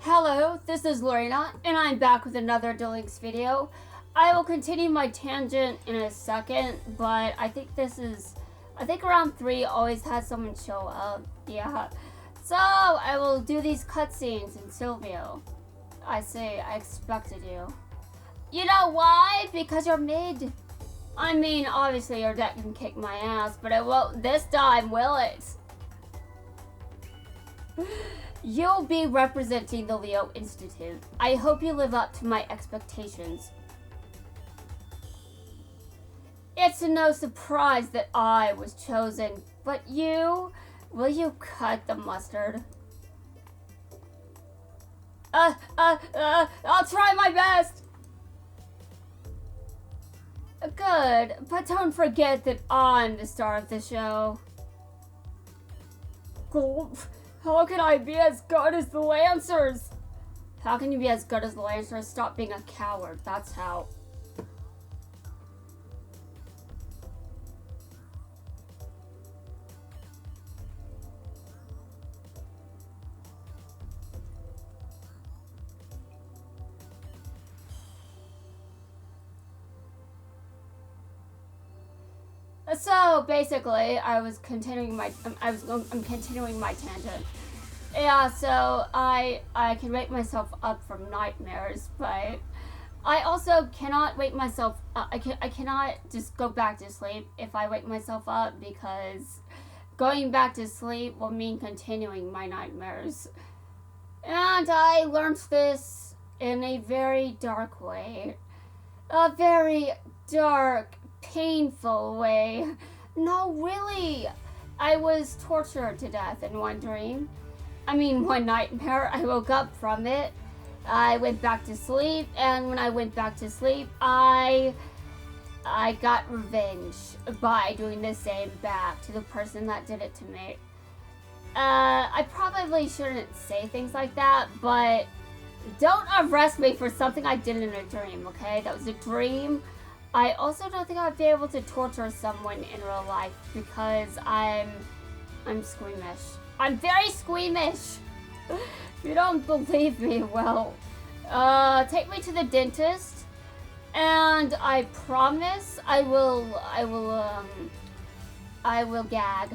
Hello, this is Lorena, and I'm back with another Duel Links video. I will continue my tangent in a second, but I think round 3 always has someone show up. Yeah. So, I will do these cutscenes in Silvio. I expected you. You know why? Because you're mid. I mean, obviously your deck can kick my ass, but it won't this time, will it? You'll be representing the Leo Institute. I hope you live up to my expectations. It's no surprise that I was chosen, but will you cut the mustard? I'll try my best. Good, but don't forget that I'm the star of the show. How can I be as good as the Lancers? How can you be as good as the Lancers? Stop being a coward. That's how. So basically, I'm continuing my tangent. Yeah, so I can wake myself up from nightmares, but I also cannot wake myself up. I cannot just go back to sleep if I wake myself up, because going back to sleep will mean continuing my nightmares. And I learned this in a very dark way. A very dark, painful way. No, really. I was tortured to death in one nightmare. I woke up from it. I went back to sleep, and when I went back to sleep, I got revenge by doing the same back to the person that did it to me. I probably shouldn't say things like that, but don't arrest me for something I did in a dream, okay? That was a dream. I also don't think I'd be able to torture someone in real life because I'm squeamish. I'm very squeamish. If you don't believe me, well, take me to the dentist, and I promise I will gag.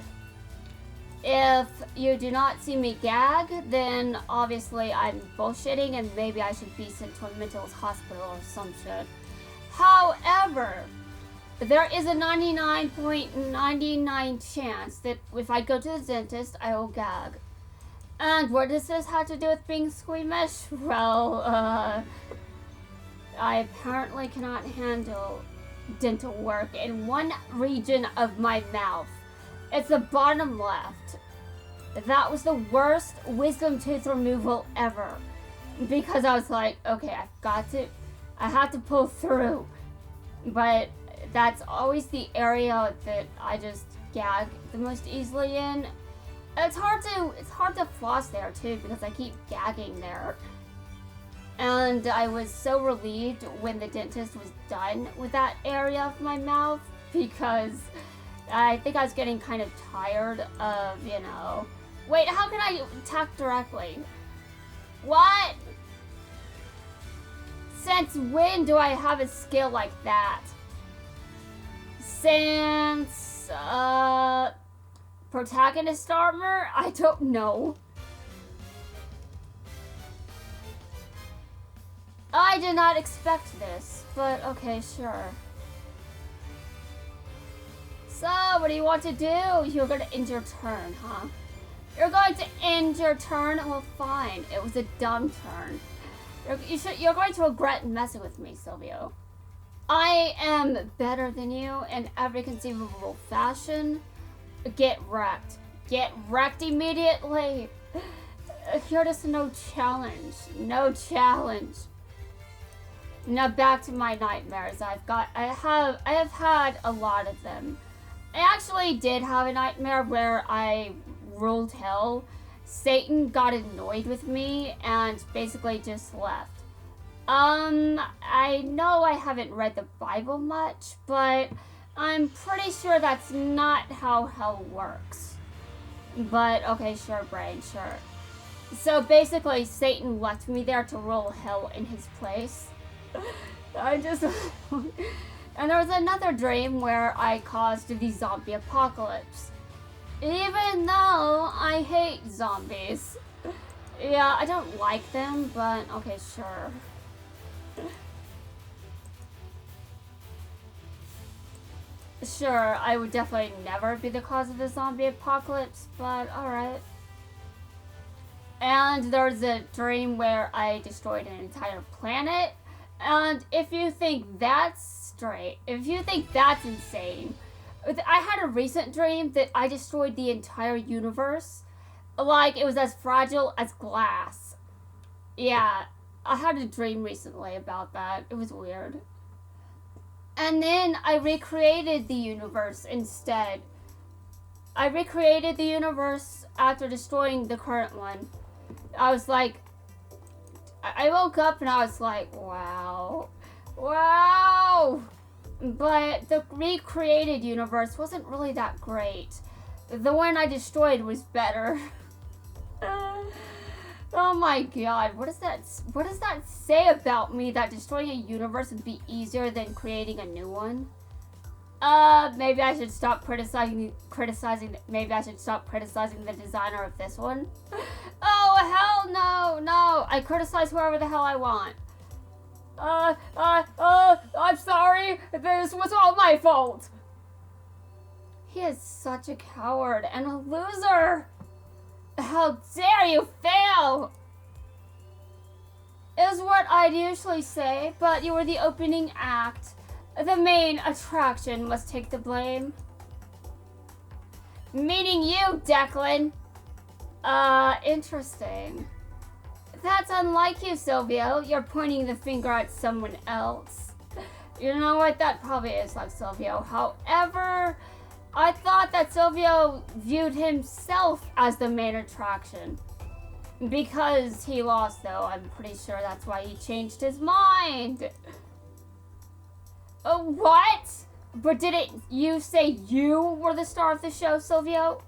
If you do not see me gag, then obviously I'm bullshitting and maybe I should be sent to a mental hospital or some shit. However, there is a 99.99 chance that if I go to the dentist, I will gag. And what does this have to do with being squeamish? Well, I apparently cannot handle dental work in one region of my mouth. It's the bottom left. That was the worst wisdom tooth removal ever. Because I was like, okay, I have to pull through. But that's always the area that I just gag the most easily in. It's hard to floss there too, because I keep gagging there. And I was so relieved when the dentist was done with that area of my mouth, because I think I was getting kind of tired of, Wait, how can I attack directly? What? Since when do I have a skill like that? Since, protagonist armor? I don't know. I did not expect this, but okay, sure. So, what do you want to do? You're gonna end your turn, huh? You're going to end your turn? Well, fine. It was a dumb turn. You're going to regret messing with me, Silvio. I am better than you in every conceivable fashion. Get wrecked. Get wrecked immediately. You're just no challenge. No challenge. Now back to my nightmares. I have had a lot of them. I actually did have a nightmare where I ruled hell. Satan got annoyed with me and basically just left. I know I haven't read the Bible much, but I'm pretty sure that's not how hell works. But, okay, sure, brain, sure. So basically, Satan left me there to rule hell in his place. I just... And there was another dream where I caused the zombie apocalypse. Even though I hate zombies. Yeah, I don't like them, but okay, sure. Sure, I would definitely never be the cause of the zombie apocalypse, but alright. And there's a dream where I destroyed an entire planet. And if you think that's straight, if you think that's insane, I had a recent dream that I destroyed the entire universe. Like, it was as fragile as glass. Yeah, I had a dream recently about that. It was weird. And then I recreated the universe instead. I recreated the universe after destroying the current one. I was like, I woke up and I was like, wow. Wow! But the recreated universe wasn't really that great. The one I destroyed was better. Oh my god, what does that say about me, that destroying a universe would be easier than creating a new one? Maybe I should stop criticizing maybe I should stop criticizing the designer of this one. Oh hell no, I criticize whoever the hell I want. I'm sorry, this was all my fault. He is such a coward and a loser. How dare you fail! Is what I'd usually say, but you were the opening act. The main attraction must take the blame. Meaning you, Declan. Interesting. That's unlike you, Silvio. You're pointing the finger at someone else. You know what? That probably is like Silvio. However, I thought that Silvio viewed himself as the main attraction. Because he lost, though. I'm pretty sure that's why he changed his mind. What? But didn't you say you were the star of the show, Silvio?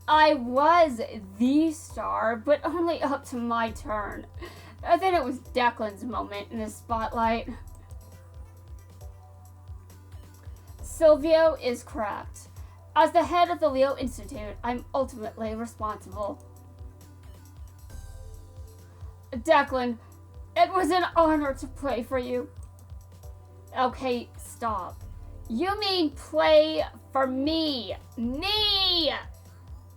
I was the star, but only up to my turn. And then it was Declan's moment in the spotlight. Silvio is correct. As the head of the Leo Institute, I'm ultimately responsible. Declan, it was an honor to play for you. Okay, stop. You mean play for me? Me!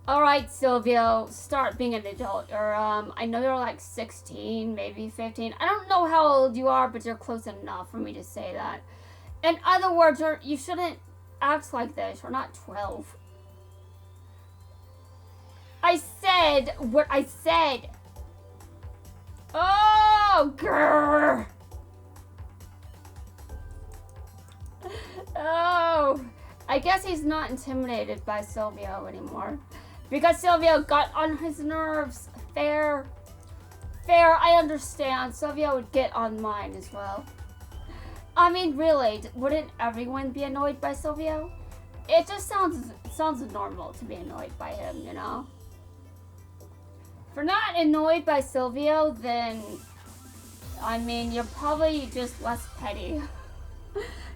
Alright, Silvio, start being an adult. Or, I know you're like 16, maybe 15. I don't know how old you are, but you're close enough for me to say that. In other words, you shouldn't act like this. You're not 12. I said what I said. Oh, grrr. Oh, I guess he's not intimidated by Silvio anymore. Because Silvio got on his nerves. Fair, I understand. Silvio would get on mine as well. I mean, really, wouldn't everyone be annoyed by Silvio? It just sounds normal to be annoyed by him, you know? If you're not annoyed by Silvio, then, I mean, you're probably just less petty.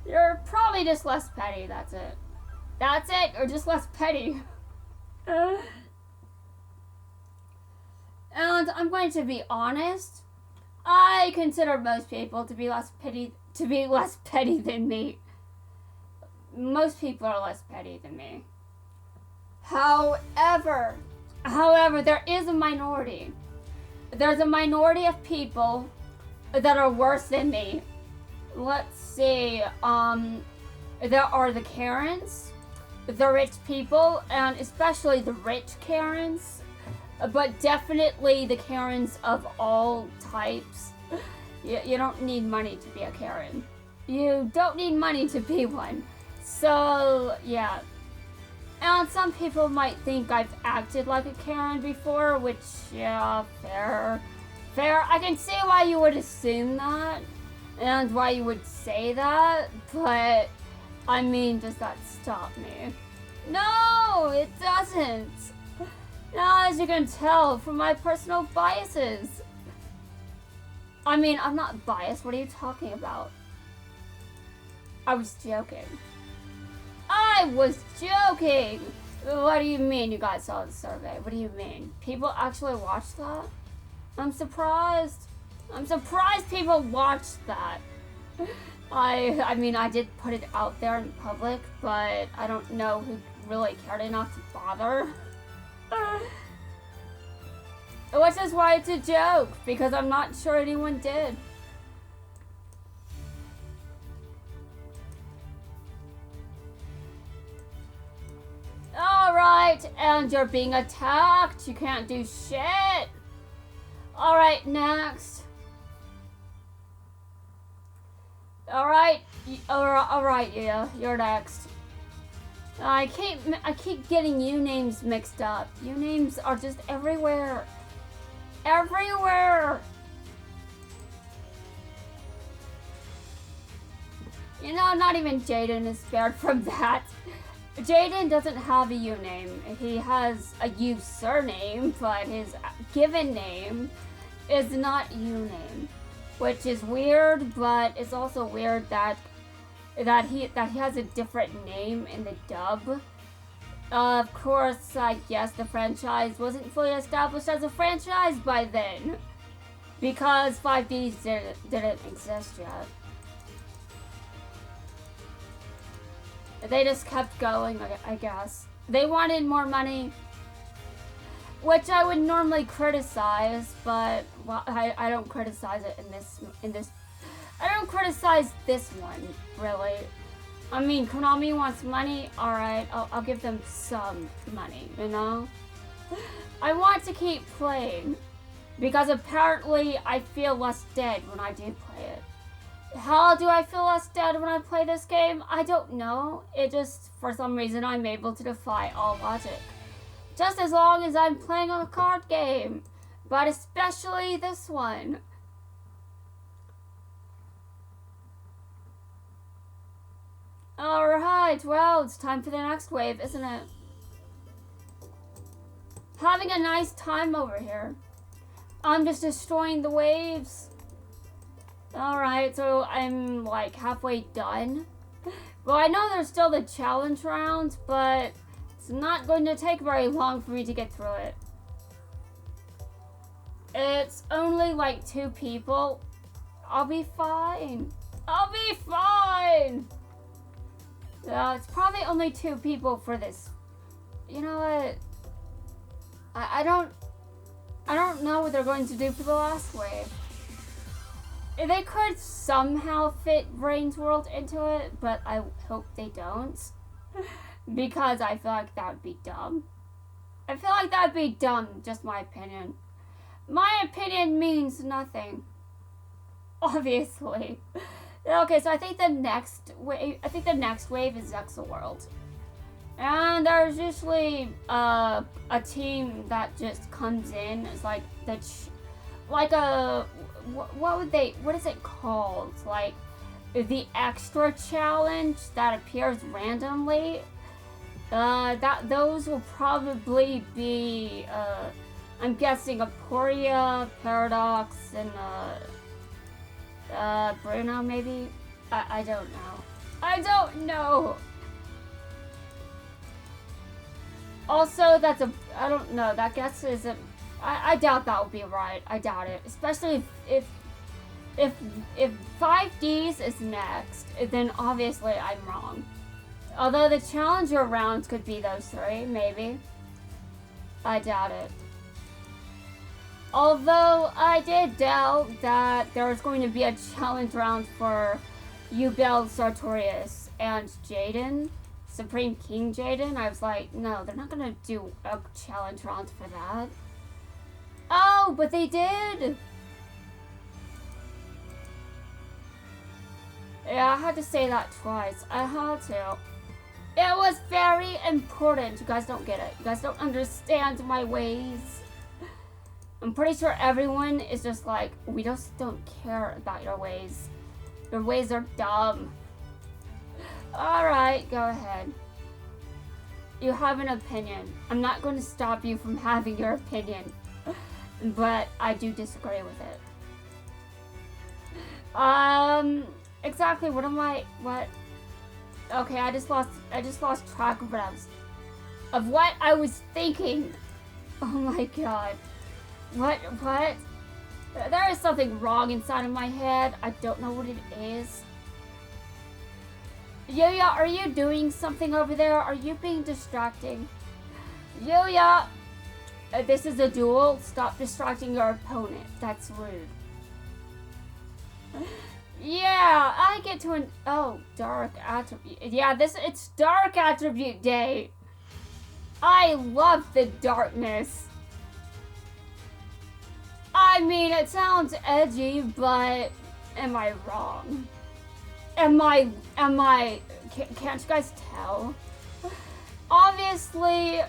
You're probably just less petty, that's it. That's it, or just less petty. And I'm going to be honest. I consider most people to be less petty than me. Most people are less petty than me. However, there is a minority. There's a minority of people that are worse than me. Let's see, there are the Karens, the rich people, and especially the rich Karens, but definitely the Karens of all types. You don't need money to be a Karen. You don't need money to be one. So, yeah. And some people might think I've acted like a Karen before, which, yeah, fair. I can see why you would assume that, and why you would say that, but, I mean, does that stop me? No, it doesn't. Now, as you can tell from my personal biases. I mean, I'm not biased. What are you talking about? I was joking. I was joking! What do you mean you guys saw the survey? What do you mean? People actually watched that? I'm surprised. I'm surprised people watched that. I mean, I did put it out there in public, but I don't know who really cared enough to bother. Which is why it's a joke, because I'm not sure anyone did. Alright, and you're being attacked. You can't do shit. Alright, next. Alright, yeah, you're next. I keep getting you names mixed up. You names are just everywhere. Everywhere! You know, not even Jaden is spared from that. Jaden doesn't have a U name. He has a U surname, but his given name is not U name. Which is weird, but it's also weird that he has a different name in the dub. Of course, I guess the franchise wasn't fully established as a franchise by then, because 5Ds didn't exist yet. They just kept going, I guess. They wanted more money, which I would normally criticize, but well, I don't criticize it in this. I don't criticize this one, really. I mean, Konami wants money, alright, I'll give them some money, you know? I want to keep playing, because apparently I feel less dead when I do play it. How do I feel less dead when I play this game? I don't know. It just, for some reason, I'm able to defy all logic. Just as long as I'm playing a card game, but especially this one. Alright, well, it's time for the next wave, isn't it? Having a nice time over here. I'm just destroying the waves. Alright, so I'm like halfway done. Well, I know there's still the challenge round, but it's not going to take very long for me to get through it. It's only like 2 people. I'll be fine. I'll be fine! It's probably only 2 people for this. You know what? I don't know what they're going to do for the last wave. They could somehow fit Brain's World into it, but I hope they don't. Because I feel like that would be dumb. I feel like that would be dumb, just my opinion. My opinion means nothing. Obviously. Okay, so I think the next wave is Zexa World. And there's usually a team that just comes in as like what is it called? Like the extra challenge that appears randomly. Those will probably be I'm guessing Aporia, Paradox, and Bruno maybe? I don't know. I don't know! Also, I don't know, that guess is I doubt that will be right. I doubt it. Especially if 5Ds is next, then obviously I'm wrong. Although the challenger rounds could be those 3, maybe. I doubt it. Although I did doubt that there was going to be a challenge round for Ubel, Sartorius, and Jaden, Supreme King Jaden. I was like, no, they're not gonna do a challenge round for that. Oh, but they did! Yeah, I had to say that twice. I had to. It was very important. You guys don't get it. You guys don't understand my ways. I'm pretty sure everyone is just like, we just don't care about your ways. Your ways are dumb. Alright, go ahead. You have an opinion. I'm not going to stop you from having your opinion, but I do disagree with it. Exactly. What? Okay, I just lost track of what I was thinking. Oh my god. What? There is something wrong inside of my head. I don't know what it is. Yuya, are you doing something over there? Are you being distracting? Yuya! This is a duel. Stop distracting your opponent. That's rude. Yeah, I get to an... Oh, dark attribute. Yeah, it's dark attribute day. I love the darkness. I mean, it sounds edgy, but am I wrong? Am I, can't you guys tell? Obviously,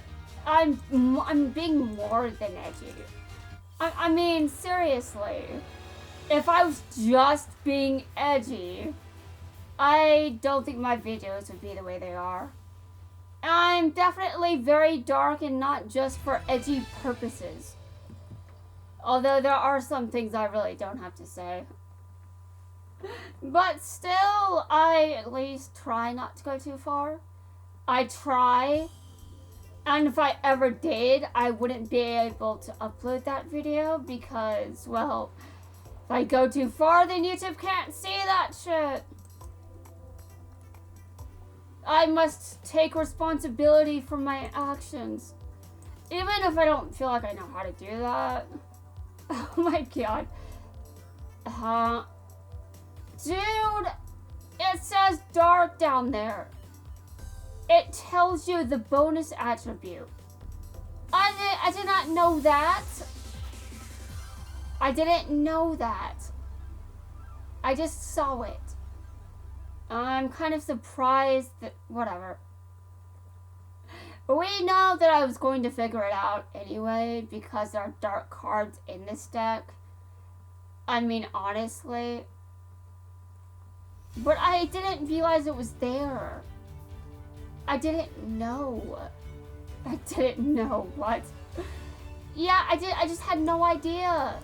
I'm being more than edgy. I mean, seriously. If I was just being edgy, I don't think my videos would be the way they are. I'm definitely very dark and not just for edgy purposes. Although there are some things I really don't have to say. But still, I at least try not to go too far. I try. And if I ever did, I wouldn't be able to upload that video because, well, if I go too far, then YouTube can't see that shit. I must take responsibility for my actions. Even if I don't feel like I know how to do that. Oh my god. Dude, it says dark down there. It tells you the bonus attribute. I did not know that. I didn't know that. I just saw it. I'm kind of surprised that, whatever. We know that I was going to figure it out anyway because there are dark cards in this deck. I mean, honestly. But I didn't realize it was there. I didn't know. I didn't know. What? Yeah, I did. I just had no idea.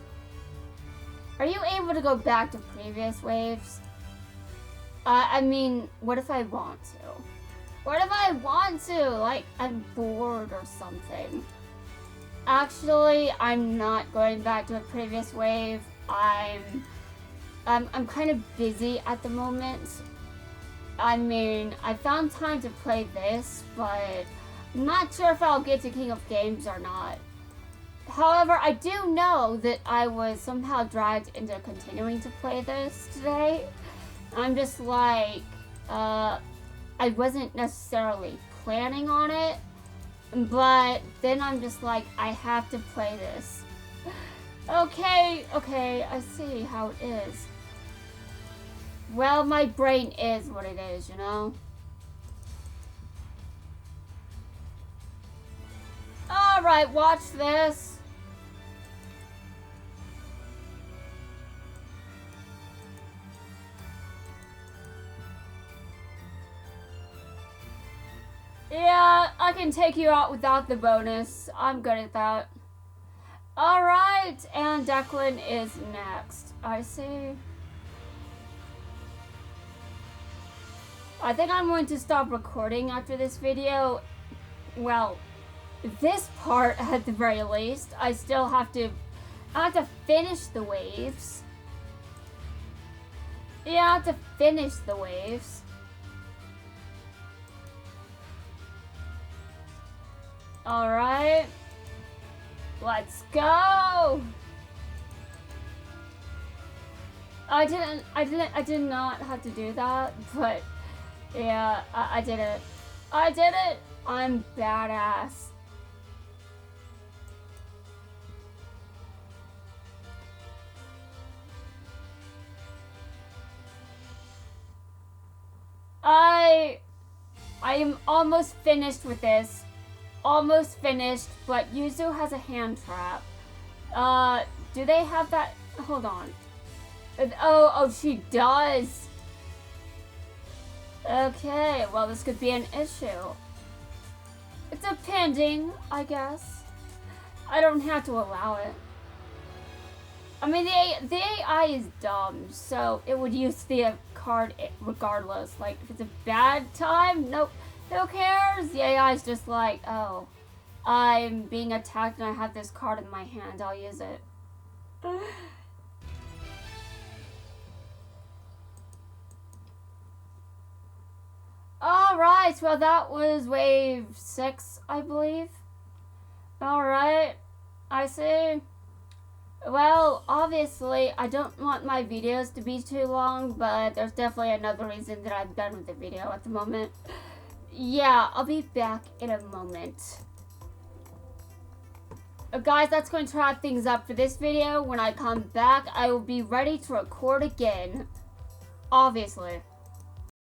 Are you able to go back to previous waves? I mean, what if I want to? What if I want to? Like, I'm bored or something. Actually, I'm not going back to a previous wave. I'm kind of busy at the moment. I mean, I found time to play this, but I'm not sure if I'll get to King of Games or not. However, I do know that I was somehow dragged into continuing to play this today. I'm just like, I wasn't necessarily planning on it, but then I'm just like, I have to play this. Okay, I see how it is. Well, my brain is what it is, you know? Alright, watch this. Yeah, I can take you out without the bonus. I'm good at that. Alright, and Declan is next. I see. I think I'm going to stop recording after this video. Well, this part at the very least. I have to finish the waves. Yeah, I have to finish the waves. Alright. Let's go! I did not have to do that, but yeah, I did it. I did it! I'm badass. I am almost finished with this. Almost finished, but Yuzu has a hand trap. Do they have that? Hold on. Oh, she does. Okay, well, this could be an issue. Depending, I guess. I don't have to allow it. I mean, the AI is dumb, so it would use the card regardless. Like, if it's a bad time, nope, who cares? The AI is just like, oh, I'm being attacked and I have this card in my hand, I'll use it. Alright, well that was wave 6, I believe. Alright, I see. Well, obviously, I don't want my videos to be too long, but there's definitely another reason that I'm done with the video at the moment. Yeah, I'll be back in a moment. Guys, that's going to wrap things up for this video. When I come back, I will be ready to record again. Obviously.